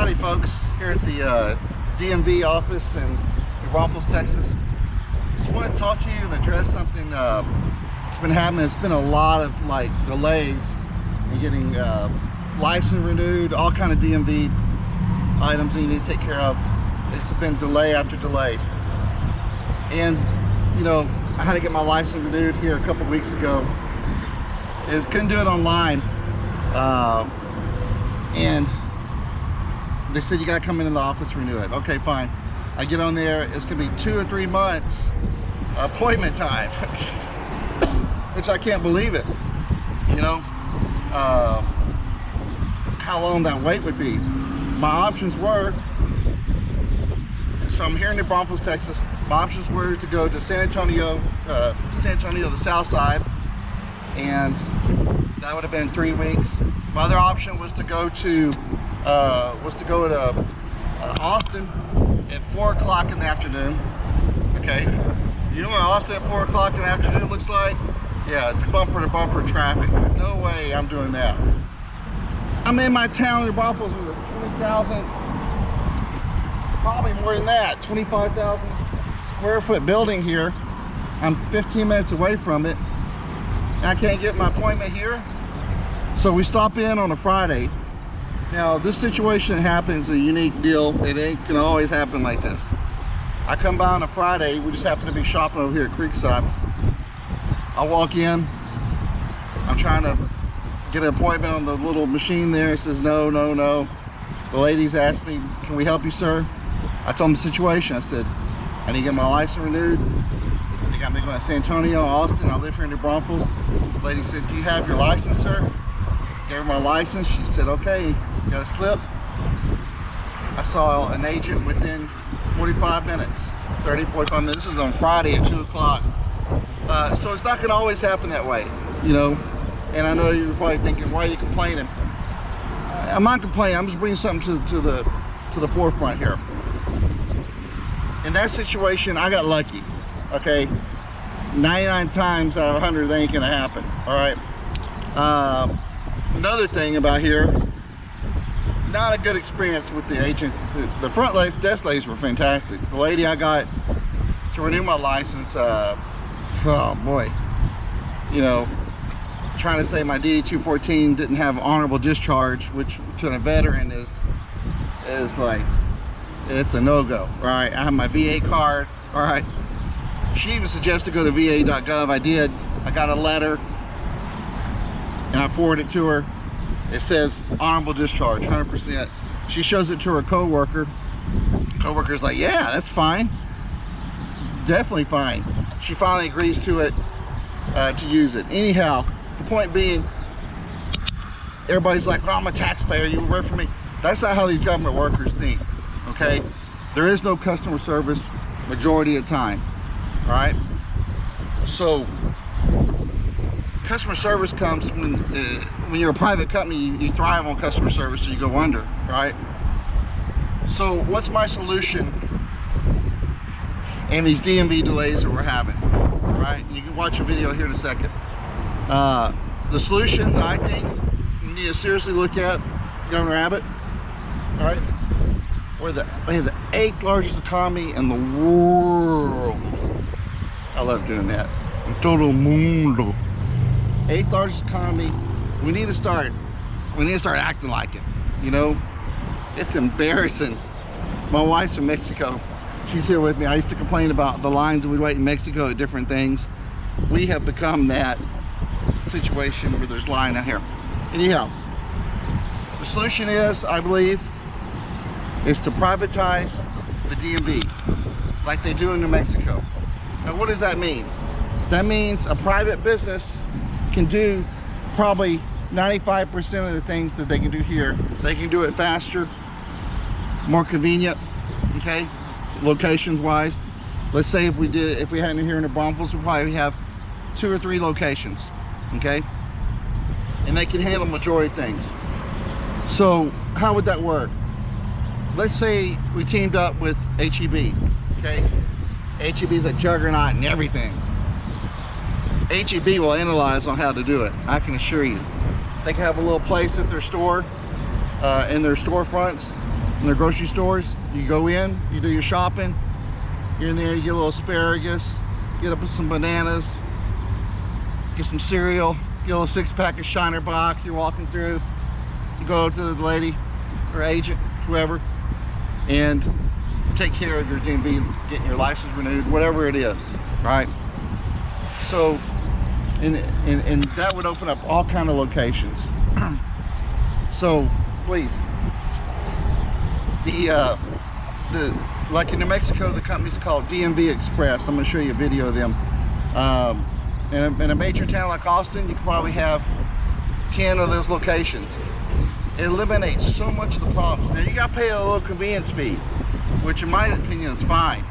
Howdy folks, here at the DMV office in New Braunfels, Texas. Just want to talk to you and address something that's been happening. It's been a lot of delays in getting license renewed, all kind of DMV items that you need to take care of. It's been delay after delay. And you know, I had to get my license renewed here a couple weeks ago. Couldn't do it online. And they said you gotta come into the office to renew it. Okay, fine. I get on there, it's gonna be 2 or 3 months appointment time, which I can't believe it, you know, how long that wait would be. My options were, so I'm here in New Braunfels, Texas. My options were to go to San Antonio, the south side, and that would have been 3 weeks. My other option was to go to Austin at 4 o'clock in the afternoon. Okay, you know what Austin at 4 o'clock in the afternoon looks like? Yeah, it's bumper to bumper traffic. No way I'm doing that. I'm in my town, New Braunfels, with a 20,000, probably more than that, 25,000 square foot building here. I'm 15 minutes away from it, and I can't get my appointment here. So we stop in on a Friday. Now this situation happens, a unique deal. It ain't gonna always happen like this. I come by on a Friday, we just happen to be shopping over here at Creekside. I walk in, I'm trying to get an appointment on the little machine there. It says no, no, no. The ladies asked me, can we help you, sir? I told them the situation. I said, I need to get my license renewed. They got me going to San Antonio, Austin. I live here in New Braunfels. The lady said, do you have your license, sir? Gave her my license. She said, okay, you got a slip. I saw an agent within 45 minutes, 30, 45 minutes. This is on Friday at 2 o'clock. So it's not gonna always happen that way, you know? And I know you're probably thinking, why are you complaining? I'm not complaining, I'm just bringing something to the forefront here. In that situation, I got lucky, okay? 99 times out of 100, that ain't gonna happen, all right? Another thing about here, not a good experience with the agent. The front desk ladies were fantastic. The lady I got to renew my license, oh boy, you know, trying to say my DD-214 didn't have honorable discharge, which to a veteran is like, it's a no-go, right? I have my VA card, all right? She even suggested go to va.gov. I did. I got a letter, and I forwarded it to her. It says honorable discharge, 100%. She shows it to her coworker. Coworker's like, yeah, that's fine. Definitely fine. She finally agrees to it, to use it. Anyhow, the point being, everybody's like, well, I'm a taxpayer, you work for me. That's not how these government workers think, okay? There is no customer service majority of the time, all right? So, customer service comes when you're a private company. You thrive on customer service, or you go under, right? So what's my solution in these DMV delays that we're having, right? You can watch a video here in a second. The solution I think you need to seriously look at, Governor Abbott, all right? We have the 8th largest economy in the world. I love doing that. In todo mundo. 8th largest economy. We need to start acting like it, you know? It's embarrassing. My wife's from Mexico. She's here with me. I used to complain about the lines that we'd wait in Mexico at different things. We have become that situation where there's line out here. Anyhow, the solution is, I believe, is to privatize the DMV like they do in New Mexico. Now, what does that mean? That means a private business can do probably 95% of the things that they can do here. They can do it faster, more convenient, okay, locations wise. Let's say if we had it here in the Braunfels, we'd probably have 2 or 3 locations, okay, and they can handle majority of things. So how would that work? Let's say we teamed up with HEB, okay? HEB is a juggernaut and everything. HEB will analyze on how to do it, I can assure you. They can have a little place at their store, in their storefronts, in their grocery stores. You go in, you do your shopping, you're in there, you get a little asparagus, get up with some bananas, get some cereal, get a little 6-pack of Shiner Bock. You're walking through, you go to the lady or agent, whoever, and take care of your DMV, getting your license renewed, whatever it is, right? So, and that would open up all kind of locations. So please, like in New Mexico, the company's called DMV Express. I'm going to show you a video of them. In a major town like Austin, you can probably have 10 of those locations. It eliminates so much of the problems. Now you got to pay a little convenience fee, which in my opinion is fine.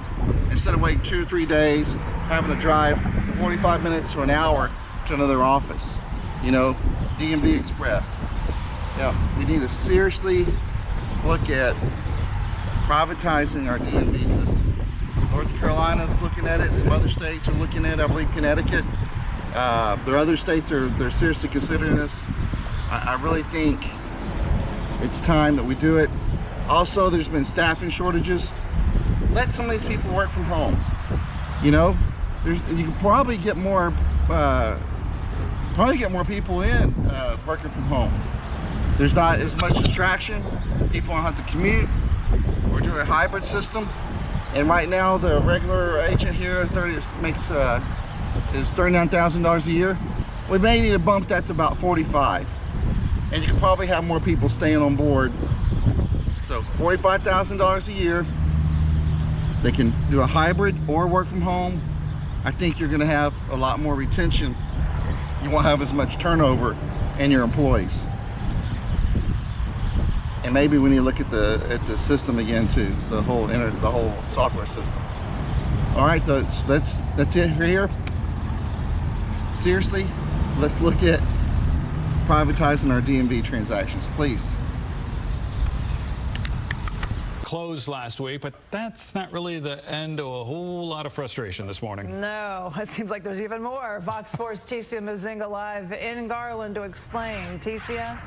Instead of waiting 2 or 3 days, having to drive 45 minutes or an hour to another office. You know, DMV Express. Yeah, we need to seriously look at privatizing our DMV system. North Carolina's looking at it, some other states are looking at it, I believe Connecticut. There are other states they're seriously considering this. I really think it's time that we do it. Also, there's been staffing shortages. Let some of these people work from home. You know, you can probably get more people in working from home. There's not as much distraction. People don't have to commute. We're doing a hybrid system, and right now the regular agent here is $39,000 a year. We may need to bump that to about 45, and you can probably have more people staying on board. So $45,000 a year. They can do a hybrid or work from home. I think you're going to have a lot more retention. You won't have as much turnover in your employees. And maybe we need to look at the system again too, the whole software system. All right, that's it for here. Seriously, let's look at privatizing our DMV transactions, please. Closed last week, but that's not really the end of a whole lot of frustration this morning. No, it seems like there's even more. Fox 4's Ticia Muzinga live in Garland to explain. Ticia?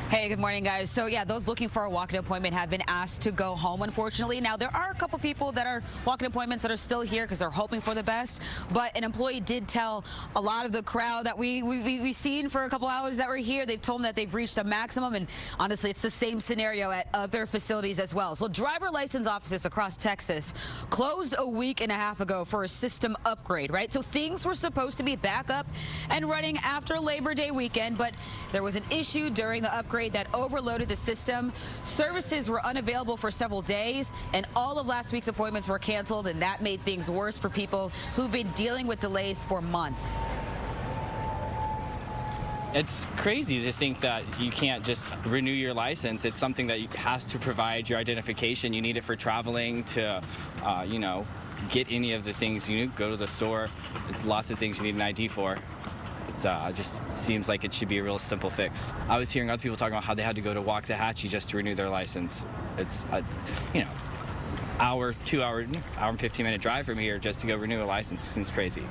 Hey, good morning, guys. So yeah, those looking for a walk-in appointment have been asked to go home, unfortunately. Now, there are a couple people that are walk-in appointments that are still here because they're hoping for the best. But an employee did tell a lot of the crowd that we've seen for a couple hours that were here, they've told them that they've reached a maximum. And honestly, it's the same scenario at other facilities as well. So driver license offices across Texas closed a week and a half ago for a system upgrade, right? So things were supposed to be back up and running after Labor Day weekend, but there was an issue during the upgrade that overloaded the system. Services were unavailable for several days, and all of last week's appointments were canceled, and that made things worse for people who've been dealing with delays for months. It's crazy to think that you can't just renew your license. It's something that has to provide your identification. You need it for traveling, to, you know, get any of the things you need, go to the store. There's lots of things you need an ID for. It just seems like it should be a real simple fix. I was hearing other people talking about how they had to go to Waxahachie just to renew their license. It's, you know, hour and 15-minute drive from here just to go renew a license. It seems crazy.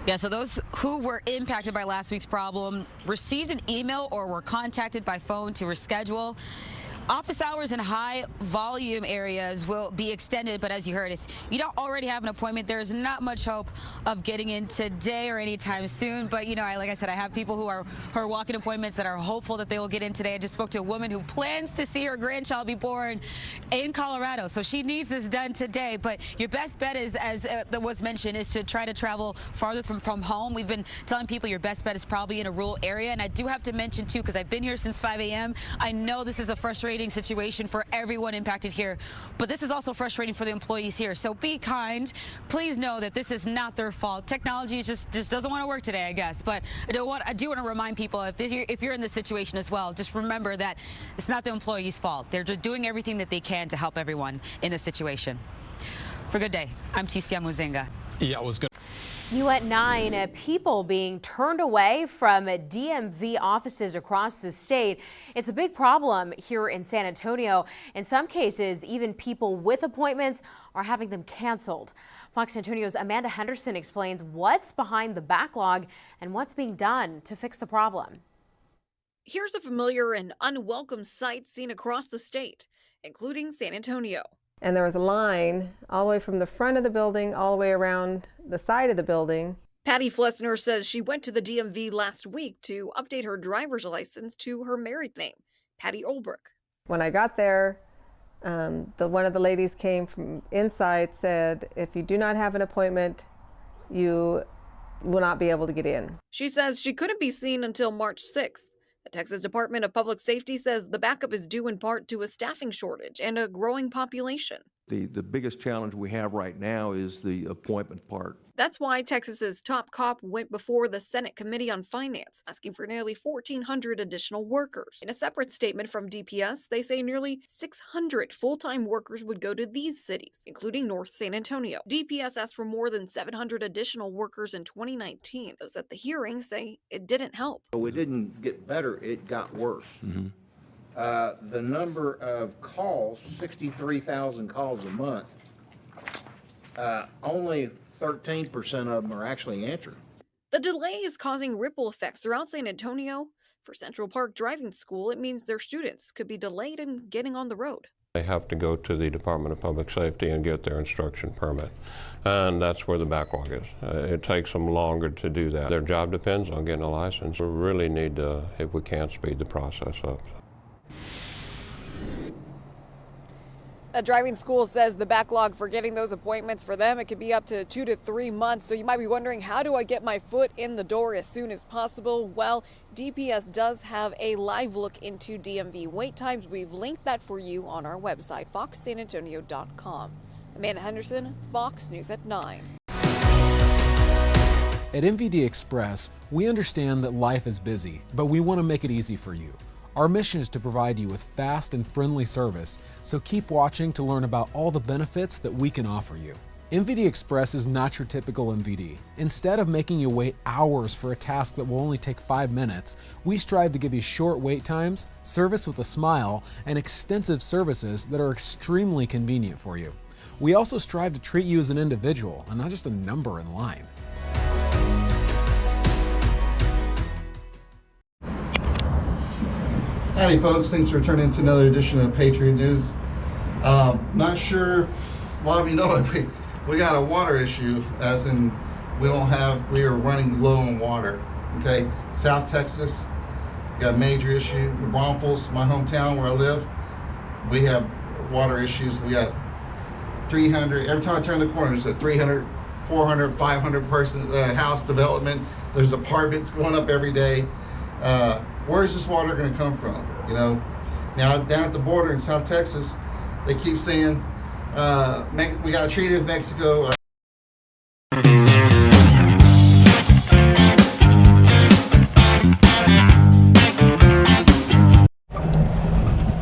Yeah, so those who were impacted by last week's problem received an email or were contacted by phone to reschedule. Office hours in high volume areas will be extended, but as you heard, if you don't already have an appointment, there's not much hope of getting in today or anytime soon. But you know, like I said, I have people who are walking appointments that are hopeful that they will get in today. I just spoke to a woman who plans to see her grandchild be born in Colorado, so she needs this done today. But your best bet is, as was mentioned, is to try to travel farther from home. We've been telling people your best bet is probably in a rural area, and I do have to mention too, because I've been here since 5 a.m. I know this is a frustrating situation for everyone impacted here, but this is also frustrating for the employees here. So be kind. Please know that this is not their fault. Technology just doesn't want to work today, I guess. But I do want to remind people, if you're in this situation as well, just remember that it's not the employee's fault. They're just doing everything that they can to help everyone in this situation. For Good Day, I'm Ticia Muzinga. Yeah, it was good. New at 9, people being turned away from DMV offices across the state. It's a big problem here in San Antonio. In some cases, even people with appointments are having them canceled. Fox Antonio's Amanda Henderson explains what's behind the backlog and what's being done to fix the problem. Here's a familiar and unwelcome sight seen across the state, including San Antonio. And there was a line all the way from the front of the building all the way around the side of the building. Patty Flessner says she went to the DMV last week to update her driver's license to her married name, Patty Olbrich. When I got there, one of the ladies came from inside, said, if you do not have an appointment, you will not be able to get in. She says she couldn't be seen until March 6th. The Texas Department of Public Safety says the backup is due in part to a staffing shortage and a growing population. The biggest challenge we have right now is the appointment part. That's why Texas's top cop went before the Senate Committee on Finance, asking for nearly 1,400 additional workers. In a separate statement from DPS, they say nearly 600 full-time workers would go to these cities, including North San Antonio. DPS asked for more than 700 additional workers in 2019. Those at the hearing say it didn't help. So it didn't get better, it got worse. The number of calls, 63,000 calls a month, only 13% of them are actually answered. The delay is causing ripple effects throughout San Antonio. For Central Park Driving School, it means their students could be delayed in getting on the road. They have to go to the Department of Public Safety and get their instruction permit. And that's where the backlog is. It takes them longer to do that. Their job depends on getting a license. We really need to, if we can, speed the process up. A driving school says the backlog for getting those appointments for them, it could be up to 2 to 3 months. So you might be wondering, how do I get my foot in the door as soon as possible? Well, DPS does have a live look into DMV wait times. We've linked that for you on our website, foxsanantonio.com. Amanda Henderson, Fox News at 9. At MVD Express, we understand that life is busy, but we want to make it easy for you. Our mission is to provide you with fast and friendly service, so keep watching to learn about all the benefits that we can offer you. MVD Express is not your typical MVD. Instead of making you wait hours for a task that will only take 5 minutes, we strive to give you short wait times, service with a smile, and extensive services that are extremely convenient for you. We also strive to treat you as an individual and not just a number in line. Howdy folks, thanks for turning to another edition of Patriot News. Not sure if a lot of you know it, we got a water issue, as in we are running low on water. Okay, South Texas got a major issue. Braunfels, my hometown where I live, we have water issues. We got 300, every time I turn the corner there's a 300, 400, 500 person house development. There's apartments going up every day. Where is this water going to come from? You know, now down at the border in South Texas, they keep saying we got a treaty with Mexico.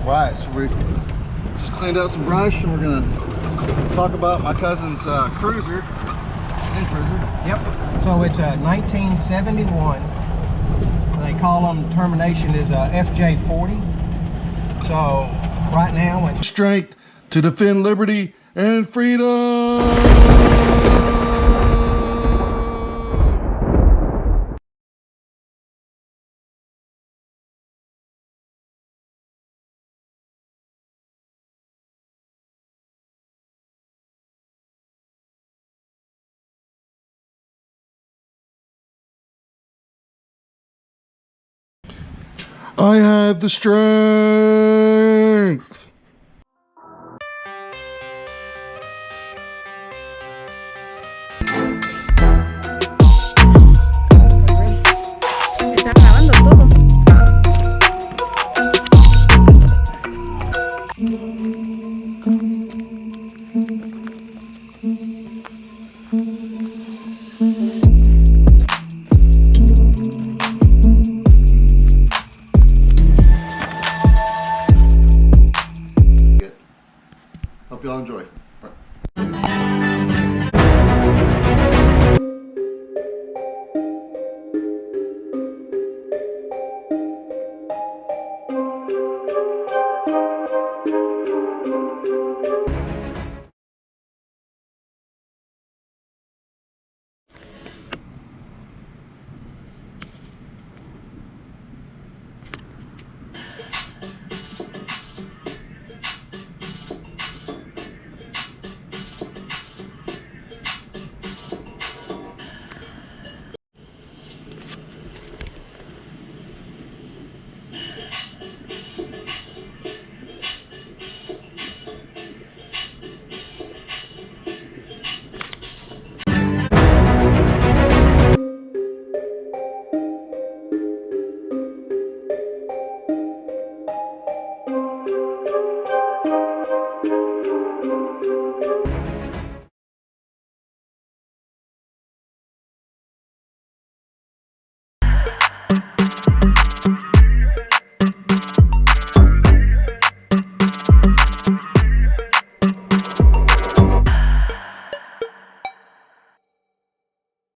Right, so we just cleaned up some brush, and we're gonna talk about my cousin's cruiser. Yep. So it's a 1971. They call them termination is a FJ40. So right now it's strength to defend liberty and freedom. I have the strength.